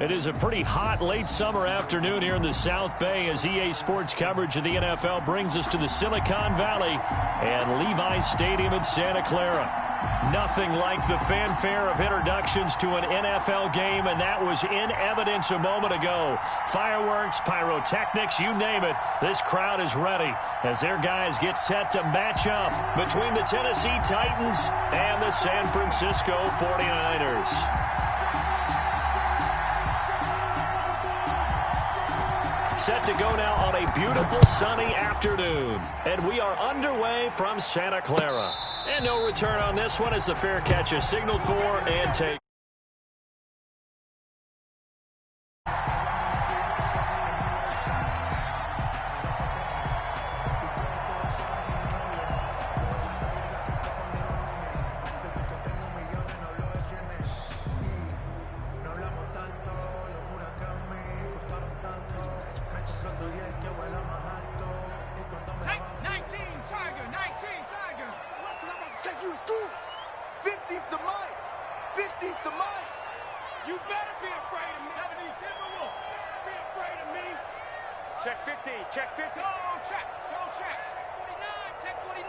It is a pretty hot late summer afternoon here in the South Bay as EA Sports coverage of the NFL brings us to the Silicon Valley and Levi's Stadium in Santa Clara. Nothing like the fanfare of introductions to an NFL game, and that was in evidence a moment ago. Fireworks, pyrotechnics, you name it. This crowd is ready as their guys get set to match up between the Tennessee Titans and the San Francisco 49ers. Set to go now on a beautiful sunny afternoon. And we are underway from Santa Clara. And no return on this one as the fair catch is signaled for and taken. Check 50, check 50. Go check, go check. Check 49, check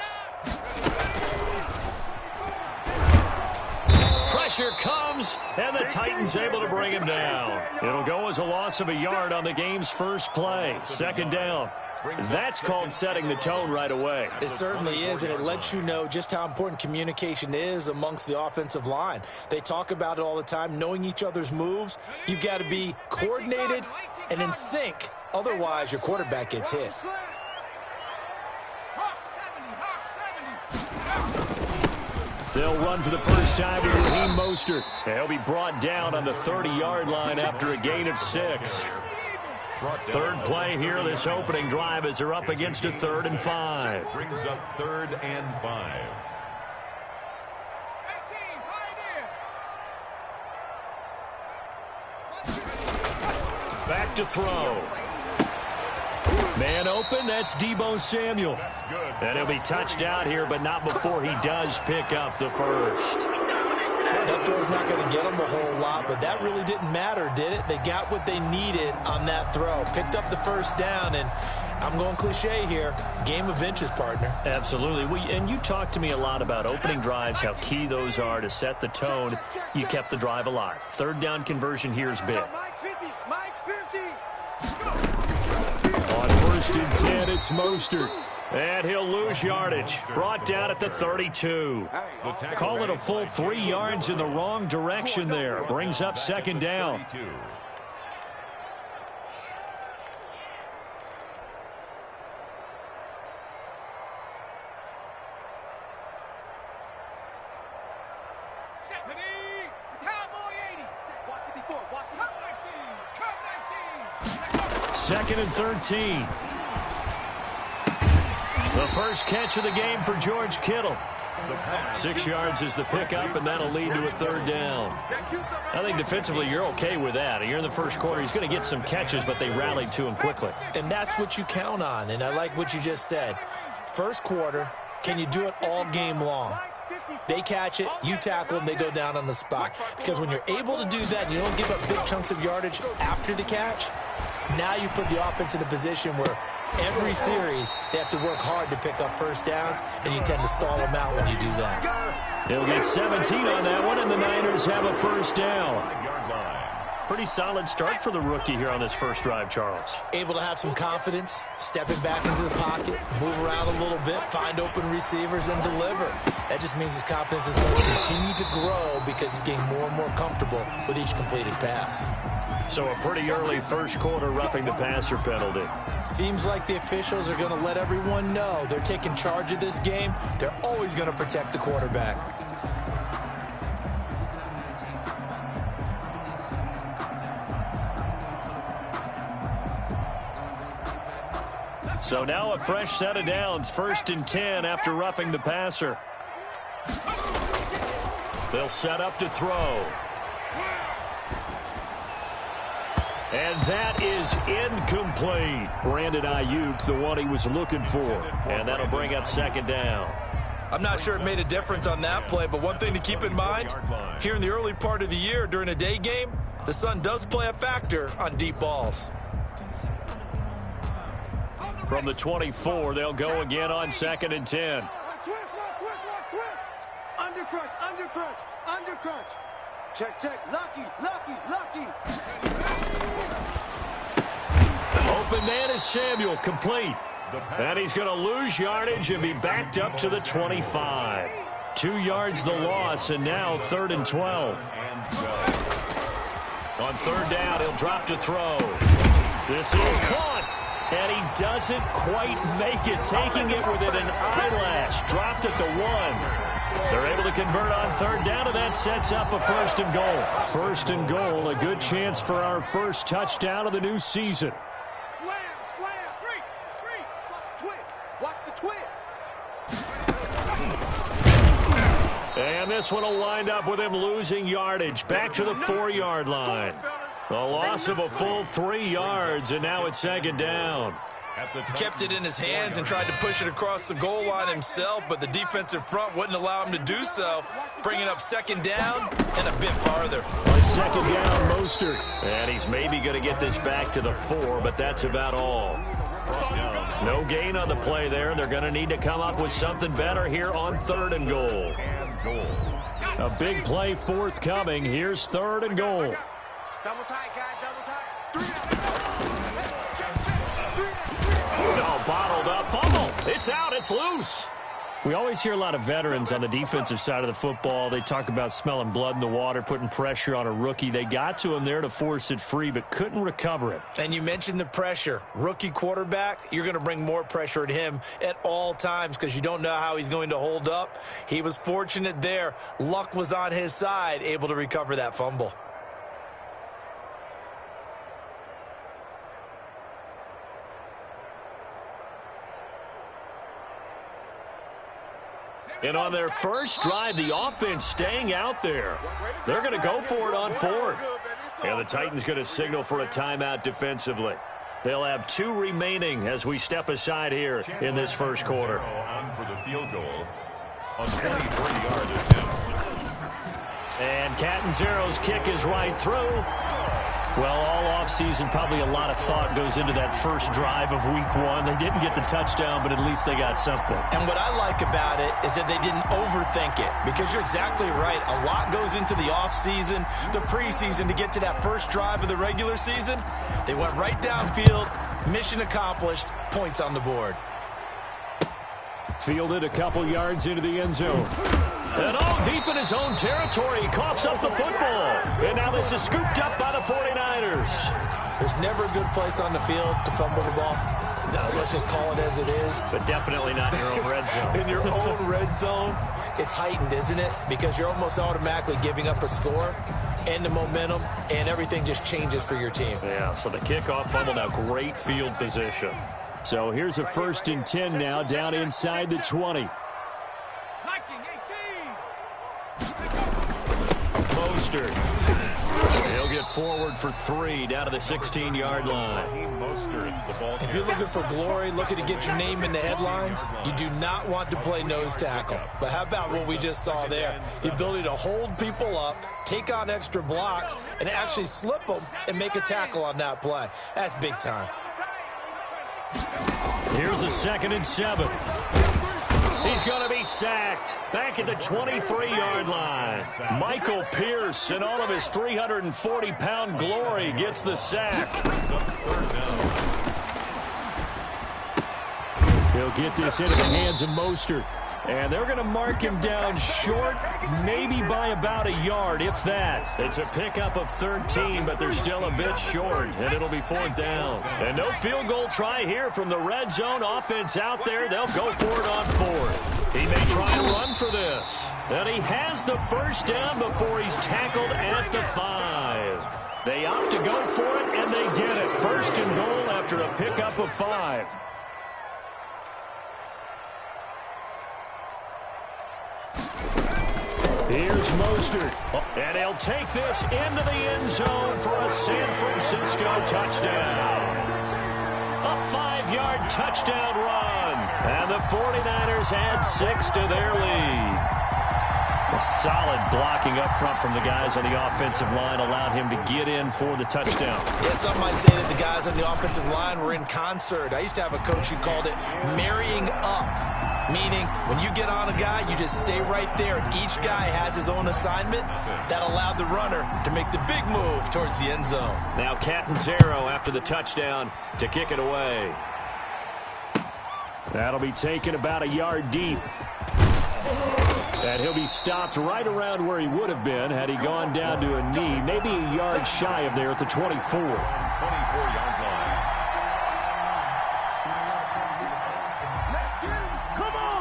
49. Pressure comes, and the Titans able to bring him down. It'll go as a loss of a yard on the game's first play. Second down. That's called setting the tone right away. It certainly is, and it lets you know just how important communication is amongst the offensive line. They talk about it all the time, knowing each other's moves. You've got to be coordinated and in sync. Otherwise, your quarterback gets hit. They'll run for the first time with Raheem Mostert. He'll be brought down on the 30-yard line after a gain of 6. Third play here, this opening drive, as they're up against a 3rd and 5. Brings up 3rd and 5. Back to throw. Man open, that's Deebo Samuel. And he'll be touched out here, but not before he does pick up the first. That throw's not going to get them a whole lot, but that really didn't matter, did it? They got what they needed on that throw. Picked up the first down, and I'm going cliche here, game of inches, partner. Absolutely. And you talked to me a lot about opening drives, how key those are to set the tone. You kept the drive alive. Third down conversion here is big. On 1st and 10, it's Mostert. And he'll lose yardage. Brought down at the 32. Call it a full 3 yards in the wrong direction there. Brings up second down. Second and 13. The first catch of the game for George Kittle. 6 yards is the pickup, and that'll lead to a 3rd down. I think defensively you're okay with that. You're in the first quarter. He's going to get some catches, but they rallied to him quickly. And that's what you count on, and I like what you just said. First quarter, can you do it all game long? They catch it, you tackle them, they go down on the spot. Because when you're able to do that and you don't give up big chunks of yardage after the catch, now you put the offense in a position where every series they have to work hard to pick up first downs, and you tend to stall them out when you do that. He'll get 17 on that one, and the Niners have a first down. Pretty solid start for the rookie here on this first drive, Charles. Able to have some confidence, stepping back into the pocket, move around a little bit, find open receivers, and deliver. That just means his confidence is going to continue to grow because he's getting more and more comfortable with each completed pass. So a pretty early first quarter roughing the passer penalty. Seems like the officials are going to let everyone know they're taking charge of this game. They're always going to protect the quarterback. So now a fresh set of downs, 1st and 10 after roughing the passer. They'll set up to throw. And that is incomplete. Brandon Ayuk, the one he was looking for. And that'll bring up second down. I'm not sure it made a difference on that play, but one thing to keep in mind, here in the early part of the year during a day game, the sun does play a factor on deep balls. From the 24, they'll go again on 2nd and 10. Under crunch. Check. Lucky. Open man is Samuel, complete. And he's going to lose yardage and be backed up to the 25. 2 yards the loss, and now 3rd and 12. On 3rd down, he'll drop to throw. This is caught, and he doesn't quite make it, taking it within an eyelash. Dropped at the 1. They're able to convert on 3rd down, and that sets up a 1st and goal. 1st and goal, a good chance for our first touchdown of the new season. Slam. Street. Watch the twist. And this one will wind up with him losing yardage. Back to the 4-yard line. A loss of a full 3 yards, and now it's 2nd down. He kept it in his hands and tried to push it across the goal line himself, but the defensive front wouldn't allow him to do so, bringing up 2nd down and a bit farther. On 2nd down, Mostert. And he's maybe going to get this back to the 4, but that's about all. No gain on the play there. They're going to need to come up with something better here on 3rd and goal. A big play forthcoming. Here's 3rd and goal. Double tight, guys. Double tight. No, bottled up. Fumble. It's out. It's loose. We always hear a lot of veterans on the defensive side of the football. They talk about smelling blood in the water, putting pressure on a rookie. They got to him there to force it free, but couldn't recover it. And you mentioned the pressure. Rookie quarterback, you're going to bring more pressure at him at all times because you don't know how he's going to hold up. He was fortunate there. Luck was on his side, able to recover that fumble. And on their first drive, the offense staying out there. They're going to go for it on 4th. And the Titans going to signal for a timeout defensively. They'll have 2 remaining as we step aside here in this first quarter. On for the field goal on 23-yard attempt. And Catanzaro's kick is right through. Well, all offseason, probably a lot of thought goes into that first drive of week 1. They didn't get the touchdown, but at least they got something. And what I like about it is that they didn't overthink it, because you're exactly right. A lot goes into the offseason, the preseason, to get to that first drive of the regular season. They went right downfield, mission accomplished, points on the board. Fielded a couple yards into the end zone. And deep in his own territory, he coughs up the football. And now this is scooped up by the 49ers. There's never a good place on the field to fumble the ball. No, let's just call it as it is. But definitely not in your own red zone. In your own red zone, it's heightened, isn't it? Because you're almost automatically giving up a score and the momentum, and everything just changes for your team. Yeah, so the kickoff fumble, now great field position. So here's a 1st and 10 now, down inside the 20. Mostert. He'll get forward for 3 down to the 16-yard line. If you're looking for glory, looking to get your name in the headlines, you do not want to play nose tackle. But how about what we just saw there? The ability to hold people up, take on extra blocks, and actually slip them and make a tackle on that play. That's big time. Here's a 2nd and 7. He's going to be sacked back at the 23-yard line. Michael Pierce, in all of his 340-pound glory, gets the sack. He'll get this into the hands of Mostert. And they're going to mark him down short, maybe by about a yard, if that. It's a pickup of 13, but they're still a bit short, and it'll be 4th down. And no field goal try here from the red zone. Offense out there. They'll go for it on 4th. He may try and run for this. And he has the first down before he's tackled at the 5. They opt to go for it, and they get it. 1st and goal after a pickup of 5. Here's Mostert, and he'll take this into the end zone for a San Francisco touchdown. A 5-yard touchdown run, and the 49ers add 6 to their lead. A solid blocking up front from the guys on the offensive line allowed him to get in for the touchdown. Yeah, some might say that the guys on the offensive line were in concert. I used to have a coach who called it marrying up, meaning when you get on a guy, you just stay right there, and each guy has his own assignment. That allowed the runner to make the big move towards the end zone. Now Catanzaro after the touchdown to kick it away. That'll be taken about a yard deep. And he'll be stopped right around where he would have been had he gone down to a knee, maybe a yard shy of there at the 24. 24-yard line. Come on!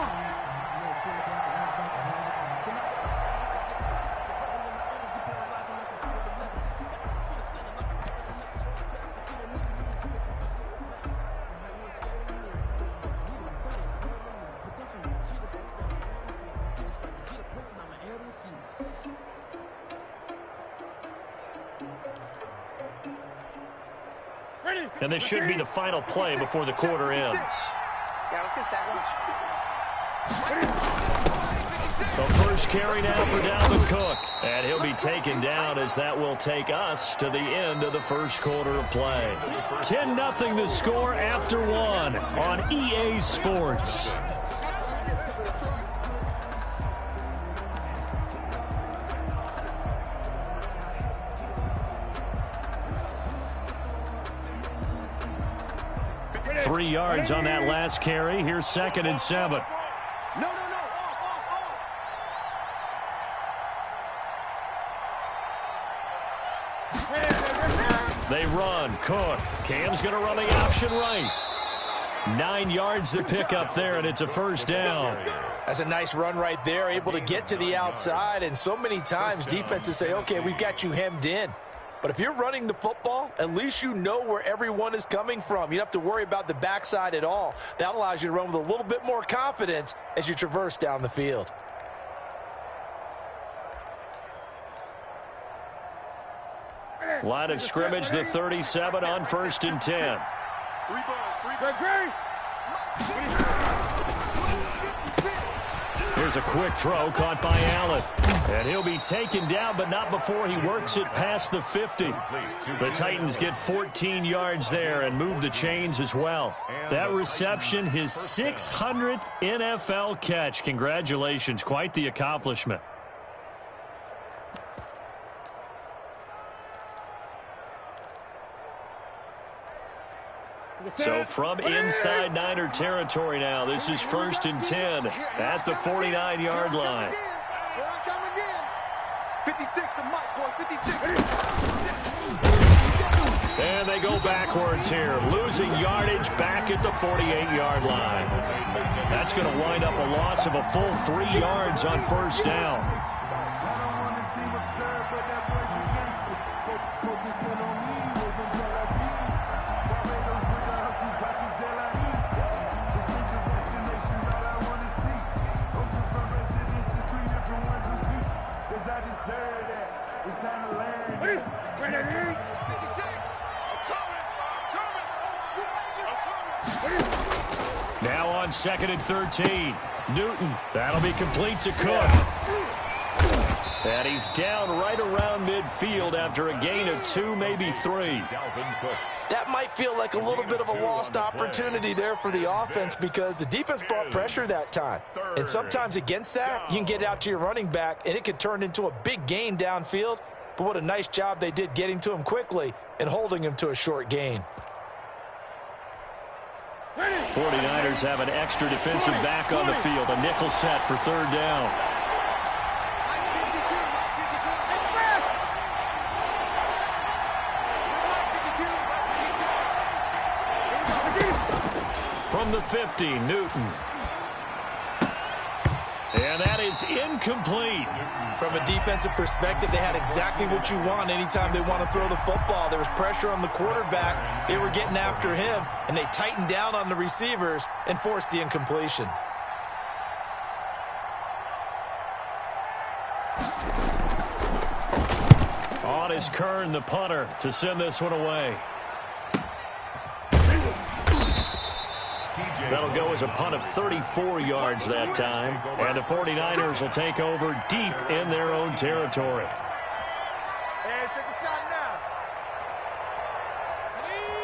And this should be the final play before the quarter ends. Yeah, let's get sack lunch. The first carry now for Dalvin Cook. And he'll be taken down as that will take us to the end of the first quarter of play. 10-0 the score after one on EA Sports. Three yards on that last carry. Here's 2nd and 7. No. They run. Cook. Cam's going to run the option right. 9 yards to pick up there, and it's a first down. That's a nice run right there, able to get to the outside. And so many times defenses say, okay, we've got you hemmed in. But if you're running the football, at least you know where everyone is coming from. You don't have to worry about the backside at all. That allows you to run with a little bit more confidence as you traverse down the field. Line of scrimmage, the 37 on 1st and 10. Here's a quick throw caught by Allen. And he'll be taken down, but not before he works it past the 50. The Titans get 14 yards there and move the chains as well. That reception, his 600th NFL catch. Congratulations, quite the accomplishment. So from inside Niner territory now, this is 1st and 10 at the 49-yard line. 56, the mic, boys, 56. And they go backwards here, losing yardage back at the 48-yard line. That's going to wind up a loss of a full 3 yards on 1st down. Now on 2nd and 13. Newton. That'll be complete to Cook. And he's down right around midfield after a gain of 2, maybe 3. That might feel like a little bit of a lost opportunity there for the offense because the defense brought pressure that time. And sometimes against that, you can get out to your running back, and it can turn into a big gain downfield. But what a nice job they did getting to him quickly and holding him to a short gain. 49ers have an extra defensive back on the field. A nickel set for 3rd down. From the 50, Newton. And that is incomplete. From a defensive perspective, they had exactly what you want anytime they want to throw the football. There was pressure on the quarterback. They were getting after him, and they tightened down on the receivers and forced the incompletion. On is Kern, the punter, to send this one away. TJ That'll go as a punt of 34 yards that time. And the 49ers will take over deep in their own territory.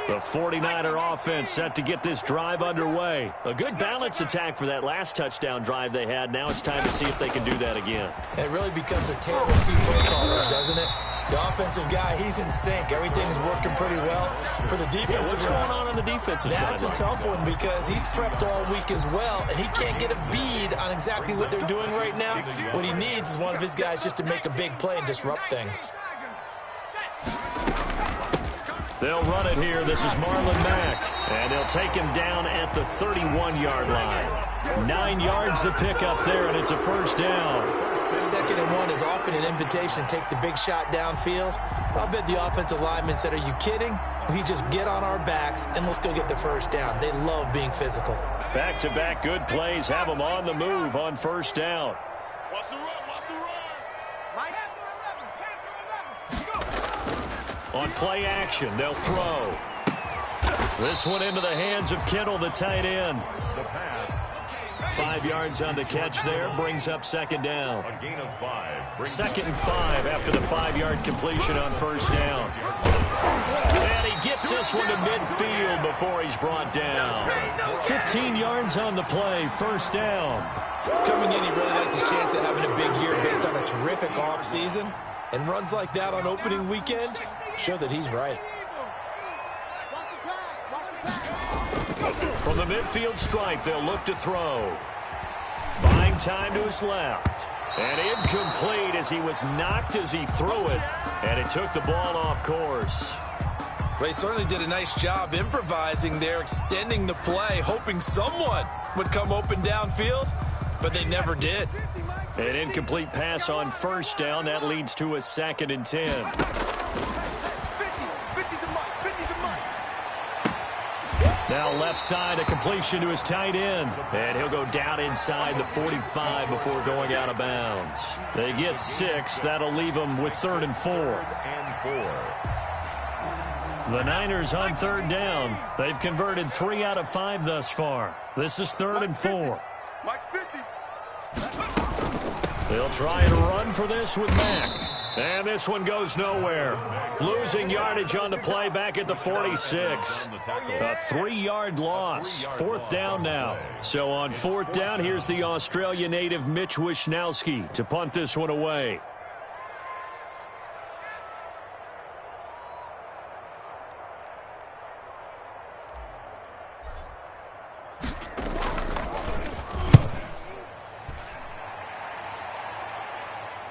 The 49er offense set to get this drive underway. A good balance attack for that last touchdown drive they had. Now it's time to see if they can do that again. It really becomes a tale of two play callers, doesn't it? The offensive guy, he's in sync. Everything's working pretty well. For the defensive what's going on the defensive side? That's a tough one because he's prepped all week as well, and he can't get a bead on exactly what they're doing right now. What he needs is one of his guys just to make a big play and disrupt things. They'll run it here. This is Marlon Mack, and they'll take him down at the 31-yard line. 9 yards to pick up there, and it's a first down. 2nd and 1 is often an invitation to take the big shot downfield. I'll bet the offensive lineman said, "Are you kidding? We just get on our backs, and let's go get the first down." They love being physical. Back-to-back good plays have them on the move on first down. Watch the run, watch the run. Mike. On play action, they'll throw. This one into the hands of Kittle, the tight end. The pass. 5 yards on the catch there, brings up 2nd down. A gain of 5. 2nd and 5 after the 5-yard completion on first down. And he gets this one to midfield before he's brought down. 15 yards on the play, first down. Coming in, he really likes his chance of having a big year based on a terrific offseason. And runs like that on opening weekend show that he's right. From the midfield stripe, they'll look to throw. Buying time to his left. And incomplete as he was knocked as he threw it. And it took the ball off course. Well, he certainly did a nice job improvising there, extending the play, hoping someone would come open downfield, but they never did. An incomplete pass on first down. That leads to a 2nd and 10. Now left side, a completion to his tight end. And he'll go down inside the 45 before going out of bounds. They get 6. That'll leave them with 3rd and 4. The Niners on 3rd down. They've converted 3 out of 5 thus far. This is 3rd and 4. They'll try and run for this with Mack. And this one goes nowhere. Losing yardage on the play back at the 46. A 3-yard loss. 4th down now. So on 4th down, here's the Australia native Mitch Wishnowsky to punt this one away.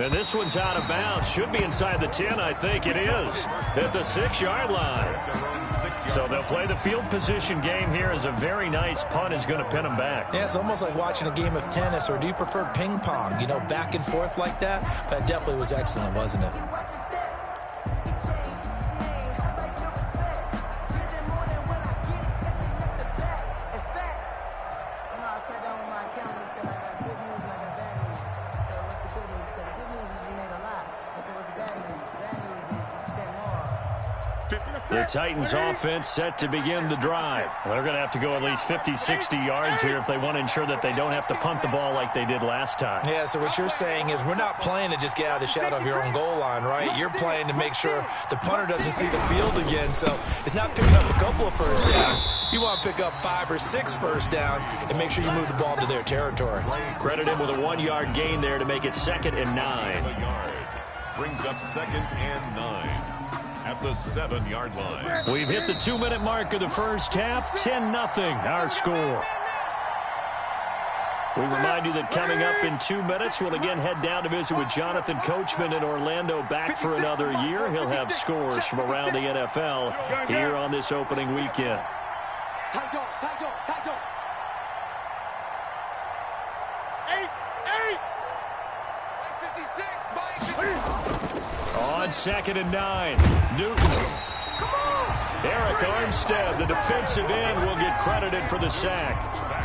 And this one's out of bounds. Should be inside the 10, I think it is. At the 6-yard line. So they'll play the field position game here as a very nice punt is going to pin them back. Yeah, it's almost like watching a game of tennis, or do you prefer ping pong? You know, back and forth like that? That definitely was excellent, wasn't it? The Titans offense set to begin the drive. They're going to have to go at least 50, 60 yards here if they want to ensure that they don't have to punt the ball like they did last time. Yeah, so what you're saying is we're not playing to just get out of the shadow of your own goal line, right? You're playing to make sure the punter doesn't see the field again. So it's not picking up a couple of first downs. You want to pick up 5 or 6 first downs and make sure you move the ball to their territory. Credit him with a 1-yard gain there to make it 2nd and 9. Brings up 2nd and 9. At the 7-yard line. We've hit the 2-minute mark of the first half. 10-0 our score. We remind you that coming up in 2 minutes, we'll again head down to visit with Jonathan Coachman in Orlando, back for another year. He'll have scores from around the NFL here on this opening weekend. Tight go. 56, Mike. On 2nd and 9, Newton. Eric Armstead, the defensive end, will get credited for the sack.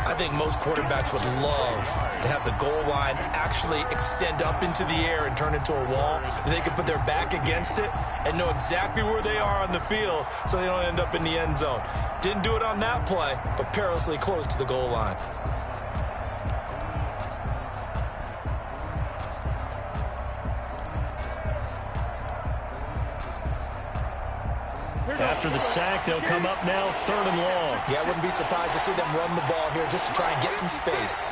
I think most quarterbacks would love to have the goal line actually extend up into the air and turn into a wall. They could put their back against it and know exactly where they are on the field so they don't end up in the end zone. Didn't do it on that play, but perilously close to the goal line. After the sack, they'll come up now 3rd and long. Yeah, I wouldn't be surprised to see them run the ball here just to try and get some space.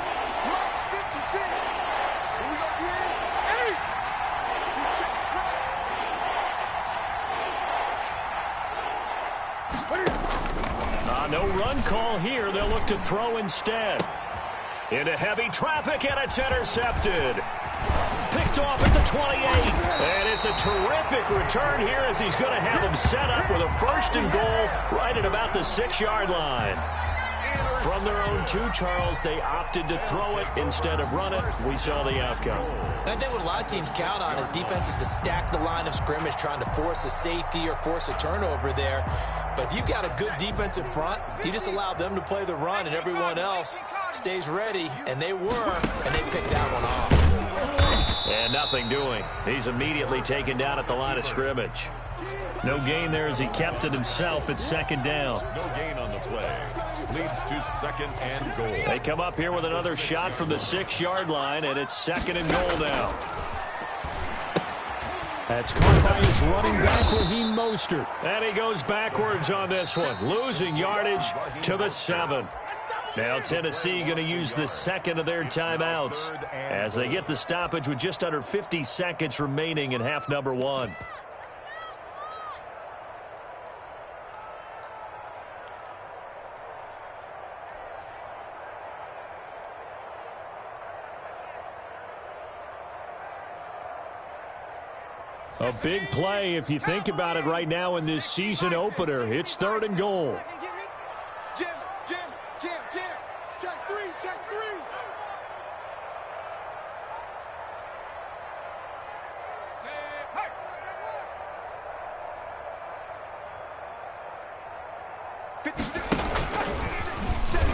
No run call here. They'll look to throw instead. Into heavy traffic, and it's intercepted. Picked off at the 28. And it's a terrific return here as he's going to have them set up with a 1st and goal right at about the 6-yard line. From their own 2, Charles, they opted to throw it instead of run it. We saw the outcome. And I think what a lot of teams count on is defenses to stack the line of scrimmage, trying to force a safety or force a turnover there. But if you've got a good defensive front, you just allow them to play the run and everyone else stays ready. And they were, and they picked that one off. And nothing doing. He's immediately taken down at the line of scrimmage. No gain there as he kept it himself at 2nd down. No gain on the play. Leads to 2nd and goal. They come up here with another shot from the 6-yard line, and it's 2nd and goal now. That's caught by his running back, Raheem Mostert. And he goes backwards on this one, losing yardage to the 7. Now Tennessee going to use the 2nd of their timeouts as they get the stoppage with just under 50 seconds remaining in half number 1. A big play if you think about it right now in this season opener. It's 3rd and goal. Jim, check 3, check 3.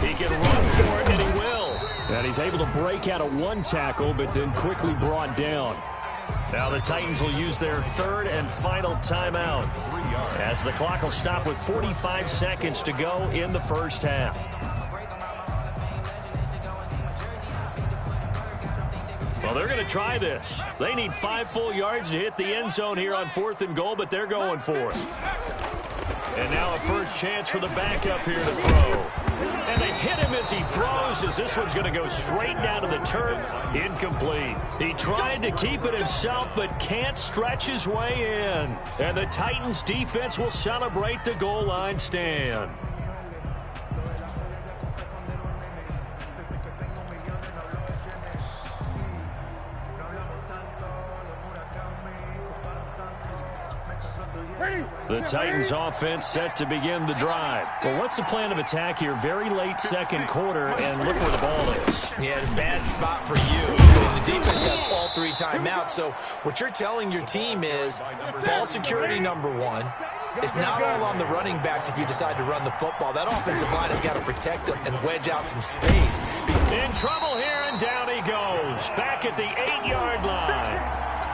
He can run for it, and he will. And he's able to break out of 1 tackle, but then quickly brought down. Now the Titans will use their 3rd and final timeout as the clock will stop with 45 seconds to go in the 1st half. Well, they're going to try this. They need 5 full yards to hit the end zone here on 4th and goal, but they're going for it. And now a first chance for the backup here to throw. And they hit him as he throws, as this one's going to go straight down to the turf. Incomplete. He tried to keep it himself, but can't stretch his way in. And the Titans defense will celebrate the goal line stand. The Titans offense set to begin the drive. Well, what's the plan of attack here? Very late 2nd quarter, and look where the ball is. Yeah, bad spot for you. And the defense has all 3 timeouts. So what you're telling your team is ball security number 1. It's not all on the running backs if you decide to run the football. That offensive line has got to protect them and wedge out some space. In trouble here, and down he goes. Back at the 8-yard line.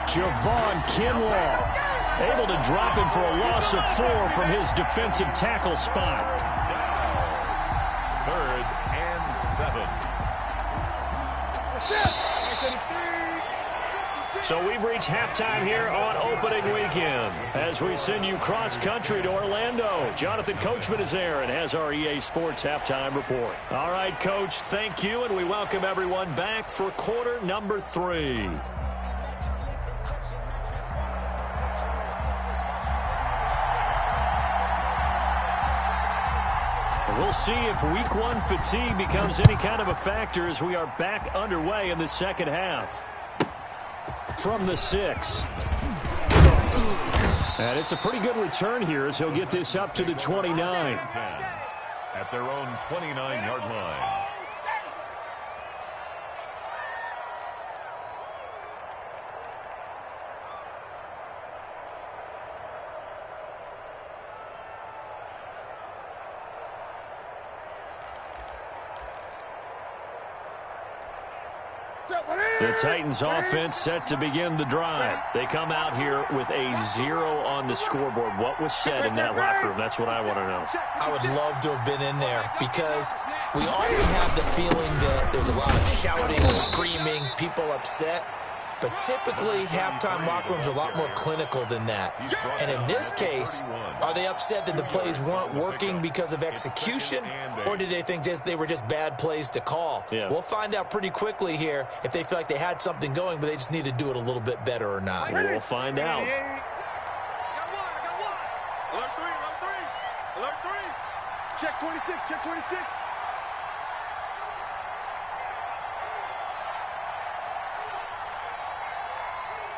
Javon Kinlaw able to drop him for a loss of 4 from his defensive tackle spot. 3rd and 7. So we've reached halftime here on opening weekend as we send you cross-country to Orlando. Jonathan Coachman is there and has our EA Sports halftime report. All right, Coach, thank you, and we welcome everyone back for quarter number 3. We'll see if week 1 fatigue becomes any kind of a factor as we are back underway in the 2nd half. From the 6. And it's a pretty good return here as he'll get this up to the 29. At their own 29-yard line. The Titans offense set to begin the drive. They come out here with a 0 on the scoreboard. What was said in that locker room? That's what I want to know. I would love to have been in there because we often have the feeling that there's a lot of shouting, screaming, people upset. But typically, halftime locker rooms are a lot more clinical than that. And in this case, are they upset that the plays weren't working because of execution, or did they think they were just bad plays to call? Yeah. We'll find out pretty quickly here if they feel like they had something going, but they just need to do it a little bit better or not. We'll find out. I got one. Alert 3. Check 26, check 26.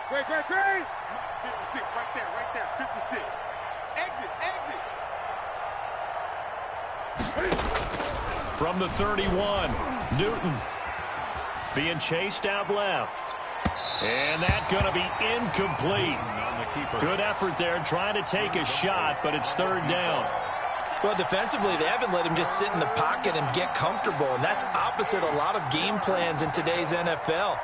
Great. 56, right there, 56. Exit. From the 31, Newton being chased out left. And that's going to be incomplete. Good effort there trying to take a shot, but it's third down. Well, defensively, they haven't let him just sit in the pocket and get comfortable, and that's opposite a lot of game plans in today's NFL.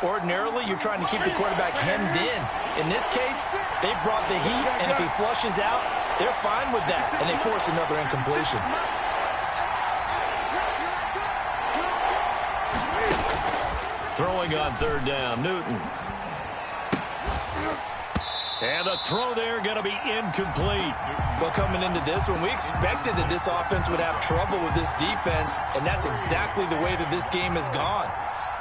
Ordinarily, you're trying to keep the quarterback hemmed in. In this case, they brought the heat, and if he flushes out, they're fine with that, and they force another incompletion. Throwing on third down, Newton. And the throw there going to be incomplete. Well, coming into this one, we expected that this offense would have trouble with this defense, and that's exactly the way that this game has gone.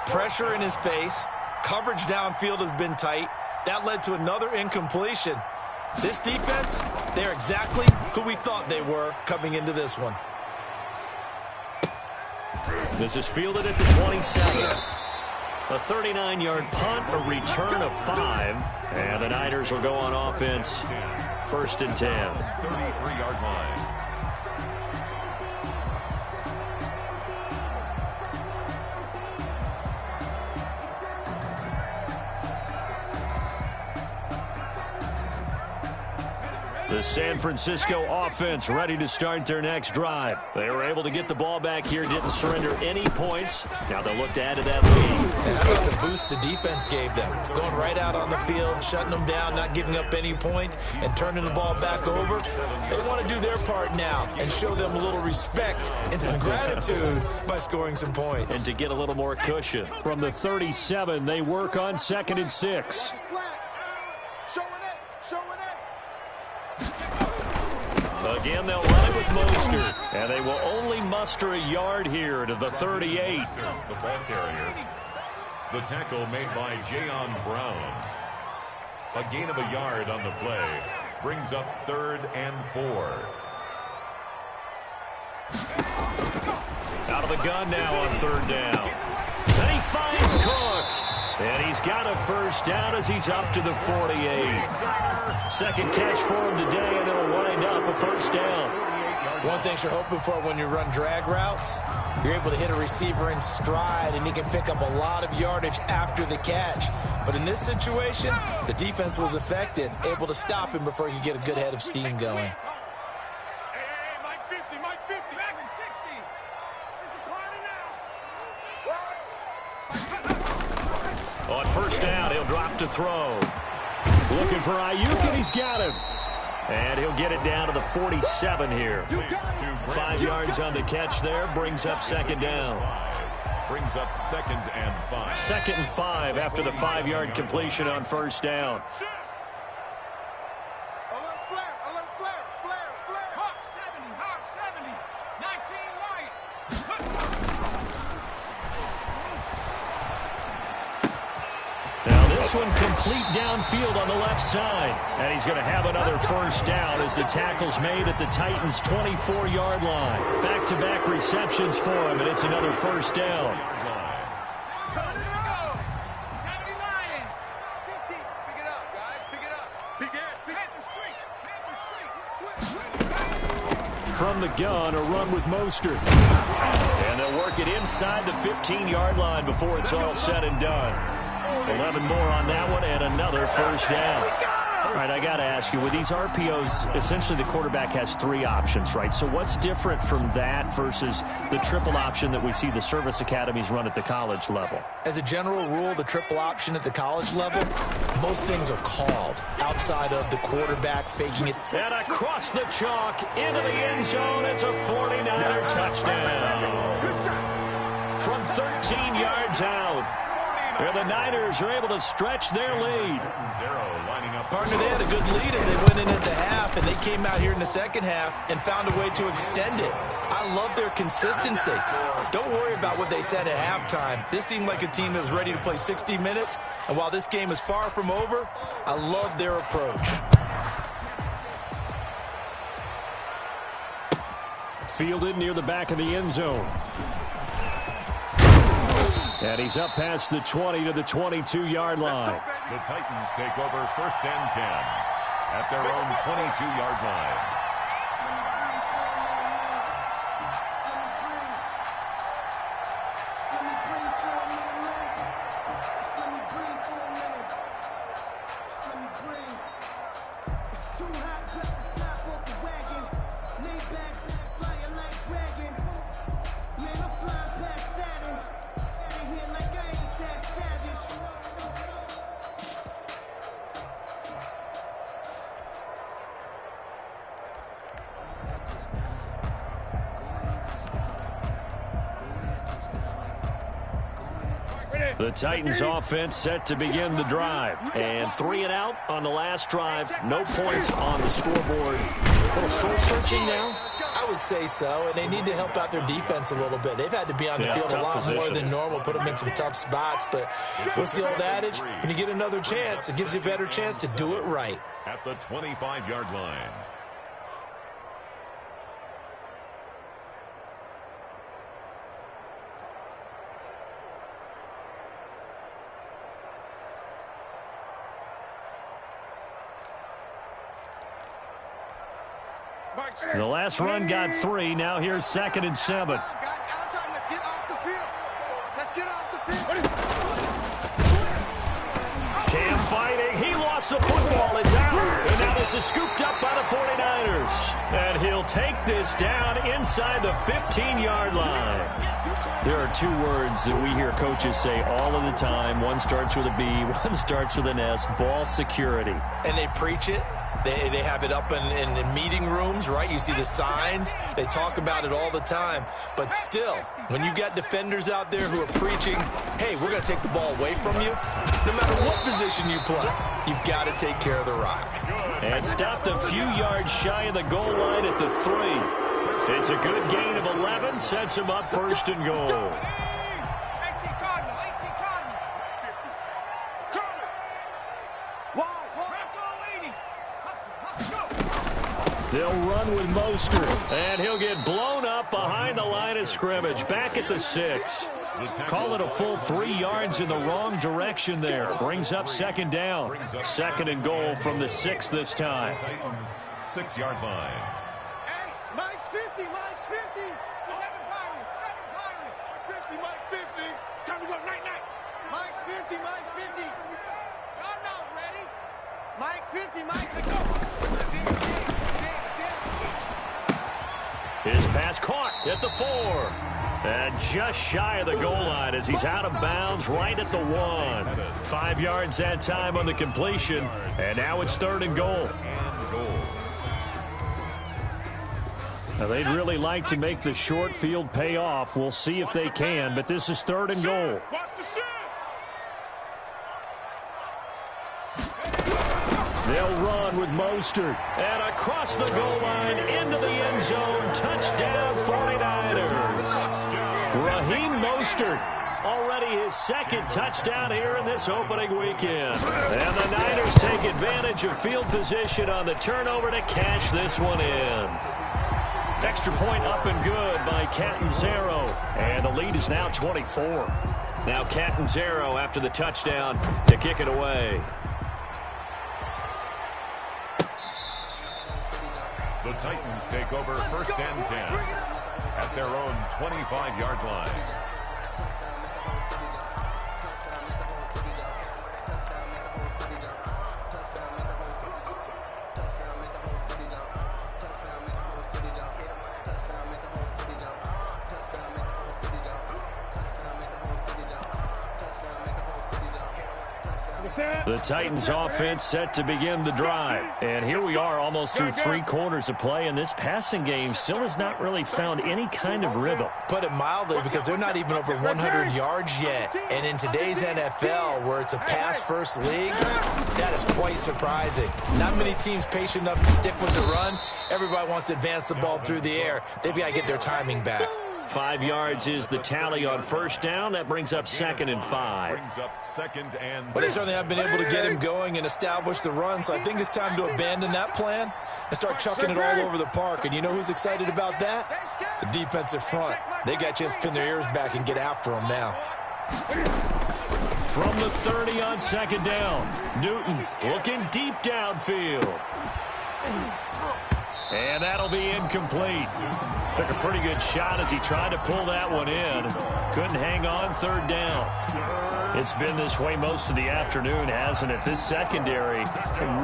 Pressure in his face, coverage downfield has been tight. That led to another incompletion. This defense, they're exactly who we thought they were coming into this one. This is fielded at the 27. A 39-yard punt, a return of 5. And the Niners will go on offense, 1st and 10. 33-yard line. The San Francisco offense ready to start their next drive. They were able to get the ball back here, didn't surrender any points. Now they'll look to add to that lead. And how about the boost the defense gave them? Going right out on the field, shutting them down, not giving up any points, and turning the ball back over. They want to do their part now and show them a little respect and some gratitude by scoring some points. And to get a little more cushion. From the 37, they work on 2nd and 6. Again, they'll run it with Mostert, and they will only muster a yard here to the 38. The ball carrier. The tackle made by Jayon Brown. A gain of a yard on the play. Brings up 3rd and 4. Out of the gun now on 3rd down. And he finds Cook. And he's got a first down as he's up to the 48. Second catch for him today, and it'll wind up a first down. One thing you're hoping for when you run drag routes, you're able to hit a receiver in stride, and he can pick up a lot of yardage after the catch. But in this situation, the defense was effective, able to stop him before he could get a good head of steam going. Mike 50, back in 60. This is party now. On first down, he'll drop to throw. Looking for Ayuk, and he's got him. And he'll get it down to the 47 here. 5 yards on the catch there, brings up 2nd down. Brings up 2nd and 5. 2nd and 5 after the 5-yard completion on first down. Alert flare. Hawk 70, 19 light. Now this one complete downfield on the left side. And he's going to have another first down as the tackle's made at the Titans' 24-yard line. Back-to-back receptions for him, and it's another first down. From the gun, a run with Mostert. And they'll work it inside the 15-yard line before it's all said and done. 11 more on that one, and another first down. All right, I got to ask you, with these RPOs, essentially the quarterback has 3 options, right? So what's different from that versus the triple option that we see the service academies run at the college level? As a general rule, the triple option at the college level, most things are called outside of the quarterback faking it. And across the chalk into the end zone, it's a 49er touchdown. From 13 yards out. And the Niners are able to stretch their lead. Partner, they had a good lead as they went in at the half, and they came out here in the second half and found a way to extend it. I love their consistency. Don't worry about what they said at halftime. This seemed like a team that was ready to play 60 minutes, and while this game is far from over, I love their approach. Fielded near the back of the end zone. And he's up past the 20 to the 22-yard line. The Titans take over 1st and 10 at their own 22-yard line. The Titans offense set to begin the drive. And 3 and out on the last drive. No points on the scoreboard. A little soul-searching now? I would say so, and they need to help out their defense a little bit. They've had to be on the field a lot more than normal, put them in some tough spots. But what's the old adage? When you get another chance, it gives you a better chance to do it right. At the 25-yard line. The last run got 3. Now here's 2nd and 7. Guys, out time. Let's get off the field. Let's get off the field. Cam fighting. He lost the football. It's out. And now this is scooped up by the 49ers. And he'll take this down inside the 15-yard line. There are 2 words that we hear coaches say all of the time. One starts with a B, one starts with an S. Ball security. And they preach it. They have it up in meeting rooms, right? You see the signs. They talk about it all the time. But still, when you got defenders out there who are preaching, hey, we're going to take the ball away from you, no matter what position you play, you've got to take care of the rock. And stopped a few yards shy of the goal line at the 3. It's a good gain of 11, sets him up 1st and goal. They'll run with Mostert, and he'll get blown up behind the line of scrimmage, back at the 6. Call it a full 3 yards in the wrong direction there. Brings up 2nd down. 2nd and goal from the 6 this time. 6-yard line. Hey, Mike's 50, Mike's 50. 7 Pirates, 50, Mike 50. Time to go, night. Mike's 50, Mike's 50. Y'all not ready. Mike 50, Mike, let's go. His pass caught at the 4. And just shy of the goal line as he's out of bounds right at the 1. 5 yards that time on the completion. And now it's 3rd and goal. Now they'd really like to make the short field pay off. We'll see if they can, but this is 3rd and goal. They'll run with Mostert. And across the goal line into the end zone. Touchdown 49ers. Raheem Mostert. Already his 2nd touchdown here in this opening weekend. And the Niners take advantage of field position on the turnover to cash this one in. Extra point up and good by Catanzaro. And the lead is now 24. Now Catanzaro after the touchdown to kick it away. The Titans take over 1st and 10 at their own 25-yard line. The Titans offense set to begin the drive. And here we are almost through 3 quarters of play, and this passing game still has not really found any kind of rhythm. Put it mildly, because they're not even over 100 yards yet. And in today's NFL, where it's a pass-first league, that is quite surprising. Not many teams patient enough to stick with the run. Everybody wants to advance the ball through the air. They've got to get their timing back. 5 yards is the tally on first down. That brings up 2nd and 5. But they certainly have been able to get him going and establish the run, so I think it's time to abandon that plan and start chucking it all over the park. And you know who's excited about that? The defensive front. They got a chance to pin their ears back and get after him now. From the 30 on 2nd down, Newton looking deep downfield. And that'll be incomplete. Took a pretty good shot as he tried to pull that one in. Couldn't hang on 3rd down. It's been this way most of the afternoon, hasn't it? This secondary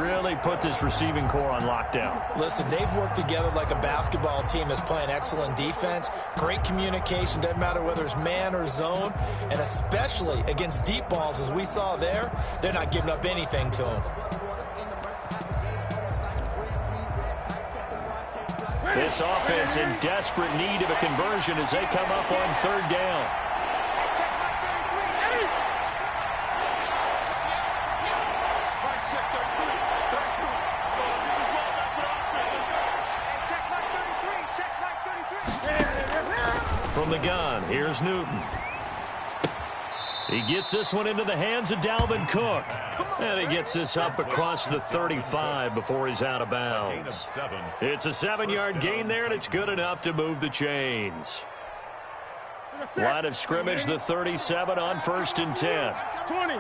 really put this receiving core on lockdown. Listen, they've worked together like a basketball team that's playing excellent defense. Great communication, doesn't matter whether it's man or zone. And especially against deep balls, as we saw there, they're not giving up anything to them. This offense in desperate need of a conversion as they come up on 3rd down. From the gun, here's Newton. He gets this one into the hands of Dalvin Cook. And he gets this up across the 35 before he's out of bounds. It's a 7-yard gain there, and it's good enough to move the chains. Line of scrimmage, the 37 on 1st and 10. 20.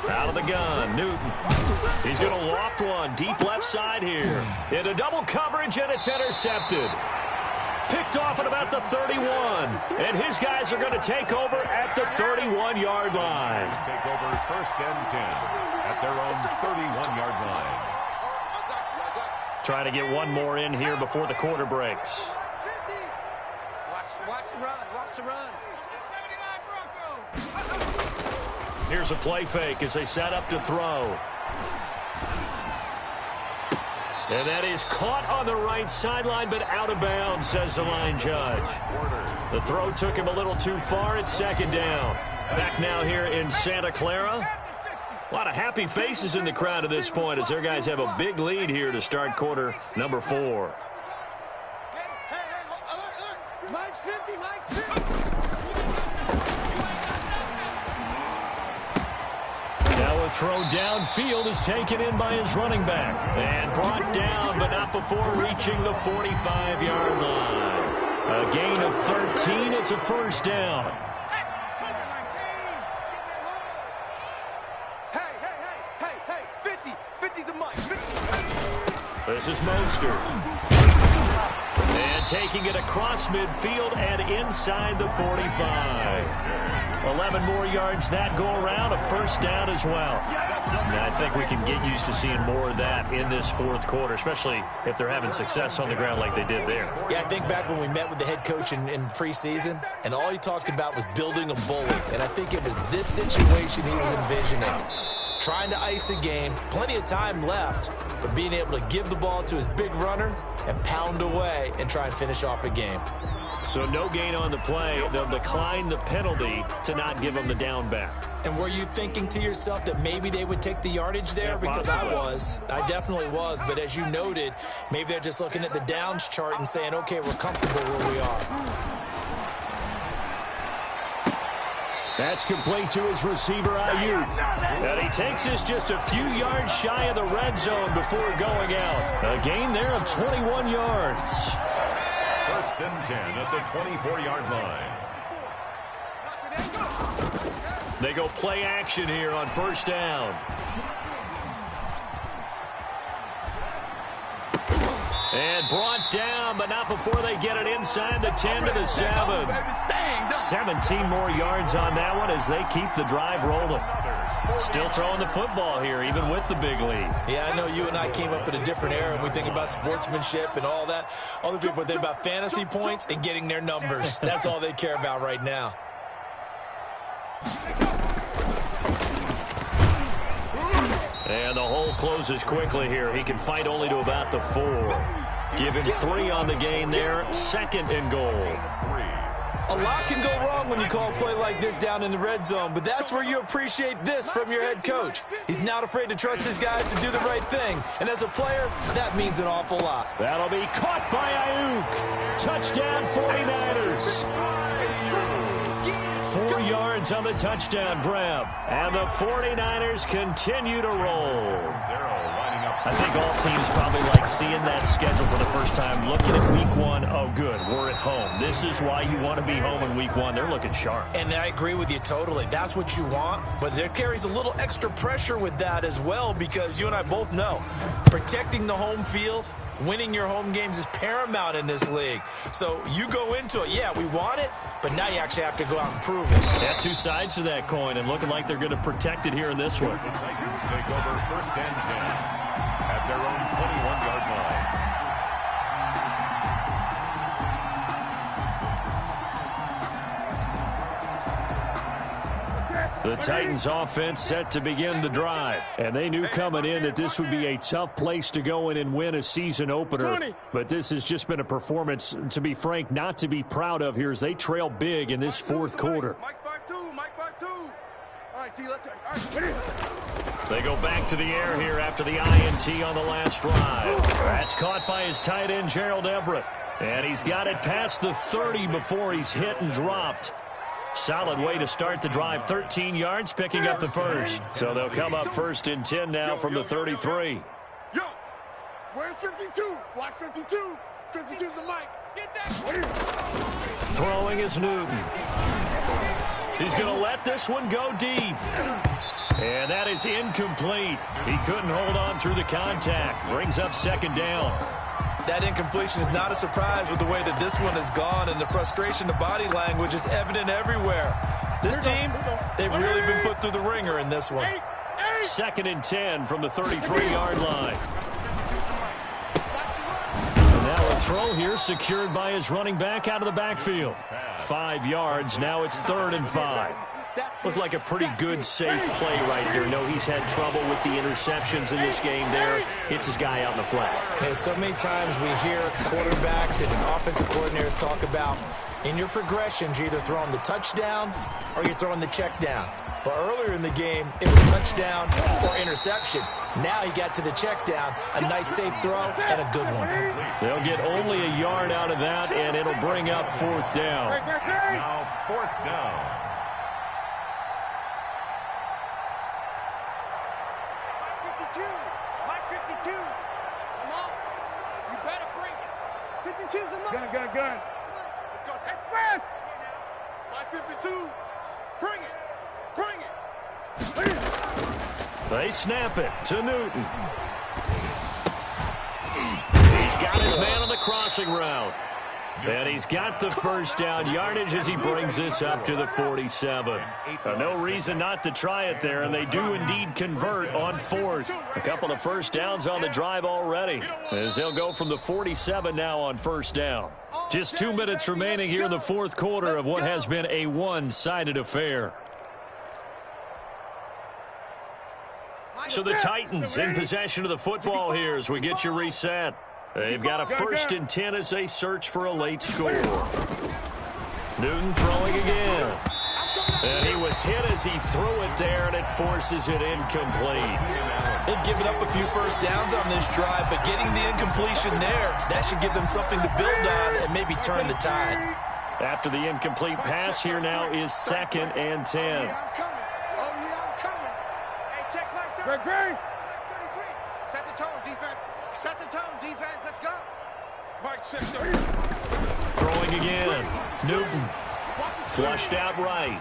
Out of the gun, Newton. He's going to loft one deep left side here. Into double coverage, and it's intercepted. Picked off at about the 31. And his guys are going to take over at the 31-yard line. Take over 1st and 10 at their own 31-yard line. Trying to get one more in here before the quarter breaks. Watch the run. Watch the run. 79 Broncos. Here's a play fake as they set up to throw. And that is caught on the right sideline, but out of bounds, says the line judge. The throw took him a little too far. It's 2nd down. Back now here in Santa Clara. A lot of happy faces in the crowd at this point as their guys have a big lead here to start quarter number 4. Hey, alert. Mike's 50, Mike's 50. Now a throw downfield is taken in by his running back. And brought down, but not before reaching the 45-yard line. A gain of 13. It's a 1st down. Hey, 50 to Mike. 50. This is Mostert. And taking it across midfield and inside the 45. 11 more yards that go around, a 1st down as well. And I think we can get used to seeing more of that in this 4th quarter, especially if they're having success on the ground like they did there. Yeah, I think back when we met with the head coach in preseason, and all he talked about was building a bully. And I think it was this situation he was envisioning. Trying to ice a game, plenty of time left, but being able to give the ball to his big runner and pound away and try and finish off a game. So no gain on the play. They'll decline the penalty to not give them the down back. And were you thinking to yourself that maybe they would take the yardage there? Yeah, because possibly. I definitely was. But as you noted, maybe they're just looking at the downs chart and saying, okay, we're comfortable where we are. That's complete to his receiver, Ayuk. And he takes this just a few yards shy of the red zone before going out. A gain there of 21 yards. 1st and 10 at the 24-yard line. They go play action here on 1st down. And brought down, but not before they get it inside the 10 to the 7. 17 more yards on that one as they keep the drive rolling. Still throwing the football here, even with the big lead. Yeah, I know you and I came up in a different era, and we think about sportsmanship and all that. Other people think about fantasy points and getting their numbers. That's all they care about right now. And the hole closes quickly here. He can fight only to about the 4. Give him 3 on the gain there. 2nd and goal. A lot can go wrong when you call a play like this down in the red zone, but that's where you appreciate this from your head coach. He's not afraid to trust his guys to do the right thing, and as a player, that means an awful lot. That'll be caught by Ayuk. Touchdown 49ers. 4 yards on the touchdown grab, and the 49ers continue to roll. I think all teams probably like seeing that schedule for the first time, looking at week 1. Oh, good, we're at home. This is why you want to be home in week 1. They're looking sharp. And I agree with you totally. That's what you want, but there carries a little extra pressure with that as well, because you and I both know protecting the home field, winning your home games is paramount in this league. So you go into it, yeah, we want it, but now you actually have to go out and prove it. Yeah, 2 sides to that coin, and looking like they're going to protect it here in this one. The Titans take over 1st and 10 at their own 21-yard line. The Titans offense set to begin the drive. And they knew coming in that this would be a tough place to go in and win a season opener. But this has just been a performance, to be frank, not to be proud of here as they trail big in this 4th quarter. They go back to the air here after the INT on the last drive. That's caught by his tight end, Gerald Everett. And he's got it past the 30 before he's hit and dropped. Solid way to start the drive. 13 yards, picking up the first. So they'll come up 1st and 10 now from the 33. Yo, where's 52? Watch 52. 52's the mic. Get that. Throwing is Newton. He's going to let this one go deep. And that is incomplete. He couldn't hold on through the contact. Brings up 2nd down. That incompletion is not a surprise with the way that this one has gone, and the frustration, the body language is evident everywhere. This team, they've really been put through the ringer in this one. 2nd and 10 from the 33-yard line. And now a throw here secured by his running back out of the backfield. 5 yards. Now it's 3rd and 5. Looked like a pretty good, safe play right there. No, he's had trouble with the interceptions in this game there. Hits his guy out in the flat. Hey, so many times we hear quarterbacks and offensive coordinators talk about in your progressions, you're either throwing the touchdown or you're throwing the check down. But earlier in the game, it was touchdown or interception. Now he got to the check down, a nice safe throw, and a good one. They'll get only a yard out of that, and it'll bring up 4th down. It's now 4th down. Mike 52. Come on. You better bring it. 52's the mic. Gun. Let's go. Take fast. Mike 52. Bring it. They snap it to Newton. He's got his man on the crossing route. And he's got the 1st down yardage as he brings this up to the 47. No reason not to try it there, and they do indeed convert on 4th. A couple of 1st downs on the drive already, as they'll go from the 47 now on 1st down. Just 2 minutes remaining here in the 4th quarter of what has been a one-sided affair. So the Titans in possession of the football here as we get you reset. They've got a 1st and 10 as they search for a late score. Newton throwing again. And he was hit as he threw it there, and it forces it incomplete. They've given up a few 1st downs on this drive, but getting the incompletion there, that should give them something to build on and maybe turn the tide. After the incomplete pass, here now is 2nd and 10. Greg. Set the tone, defense. Set the tone, defense. Let's go. Mike, set the... Throwing again. Newton. Flushed out right.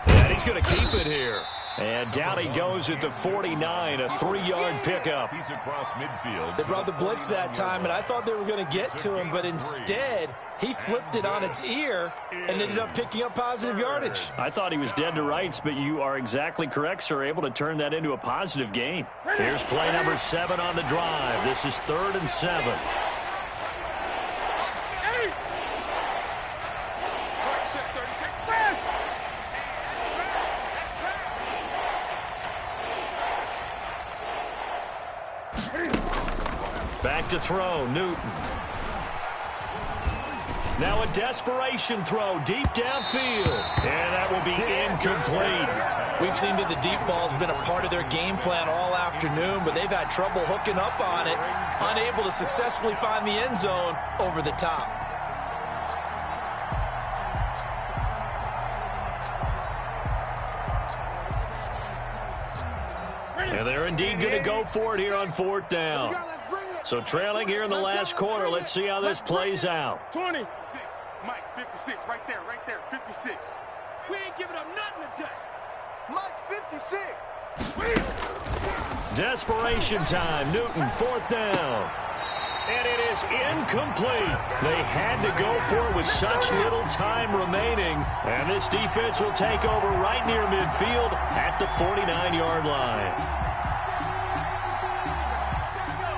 And he's going to keep it here. And down he goes at the 49, a 3-yard pickup. He's across midfield. They brought the blitz that time, and I thought they were going to get to him, but instead, he flipped it on its ear and ended up picking up positive yardage. I thought he was dead to rights, but you are exactly correct, sir, able to turn that into a positive gain. Here's play number 7 on the drive. This is 3rd and 7. Back to throw, Newton. Now a desperation throw deep downfield. And that will be incomplete. We've seen that the deep ball's been a part of their game plan all afternoon, but they've had trouble hooking up on it, unable to successfully find the end zone over the top. And they're indeed going to go for it here on 4th down. So trailing here in the last quarter, let's see how this plays out. 20. Mike, 56, right there, 56. We ain't giving up nothing today. Mike, 56. Desperation time, Newton, 4th down. And it is incomplete. They had to go for it with such little time remaining. And this defense will take over right near midfield at the 49-yard line.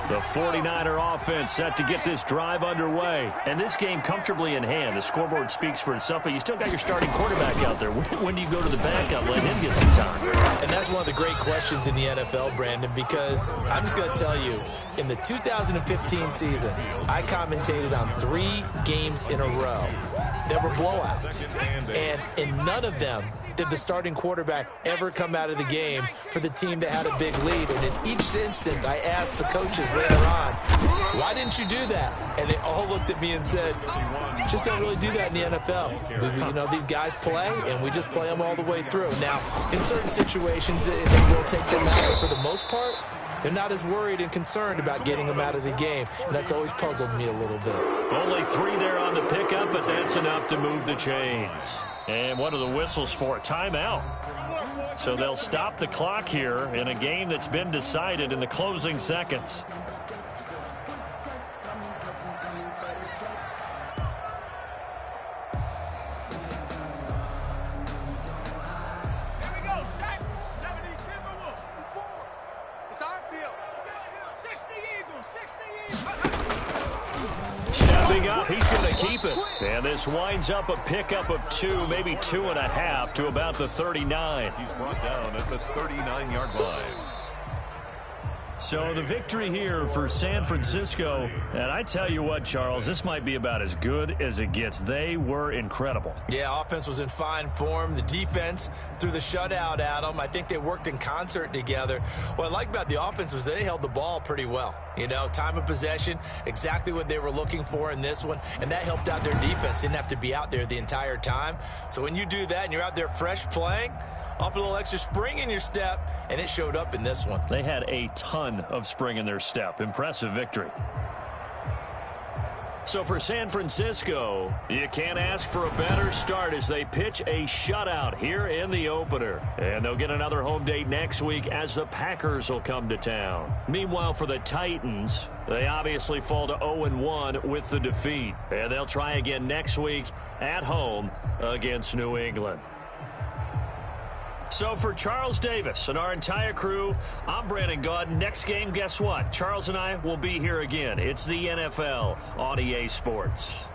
The 49er offense set to get this drive underway. And this game comfortably in hand. The scoreboard speaks for itself, but you still got your starting quarterback out there. When do you go to the backup, let him get some time? And that's one of the great questions in the NFL, Brandon, because I'm just going to tell you, in the 2015 season, I commentated on 3 games in a row that were blowouts. And in none of them did the starting quarterback ever come out of the game for the team that had a big lead. And in each instance, I asked the coaches later on, why didn't you do that? And they all looked at me and said, just don't really do that in the NFL. These guys play, and we just play them all the way through. Now, in certain situations, they will take them out, but for the most part, they're not as worried and concerned about getting them out of the game, and that's always puzzled me a little bit. Only 3 there on the pickup, but that's enough to move the chains. And what are the whistles for? Timeout. So they'll stop the clock here in a game that's been decided in the closing seconds. He's going to keep it. And this winds up a pickup of 2, maybe 2.5 to about the 39. He's brought down at the 39-yard line. So the victory here for San Francisco. And I tell you what, Charles, this might be about as good as it gets. They were incredible. Yeah, offense was in fine form. The defense threw the shutout at them. I think they worked in concert together. What I like about the offense was they held the ball pretty well. Time of possession, exactly what they were looking for in this one. And that helped out their defense. Didn't have to be out there the entire time. So when you do that and you're out there fresh playing, off a little extra spring in your step, and it showed up in this one. They had a ton of spring in their step. Impressive victory. So for San Francisco, you can't ask for a better start as they pitch a shutout here in the opener. And they'll get another home date next week as the Packers will come to town. Meanwhile, for the Titans, they obviously fall to 0-1 with the defeat. And they'll try again next week at home against New England. So for Charles Davis and our entire crew, I'm Brandon Gaudin. Next game, guess what? Charles and I will be here again. It's the NFL on EA Sports.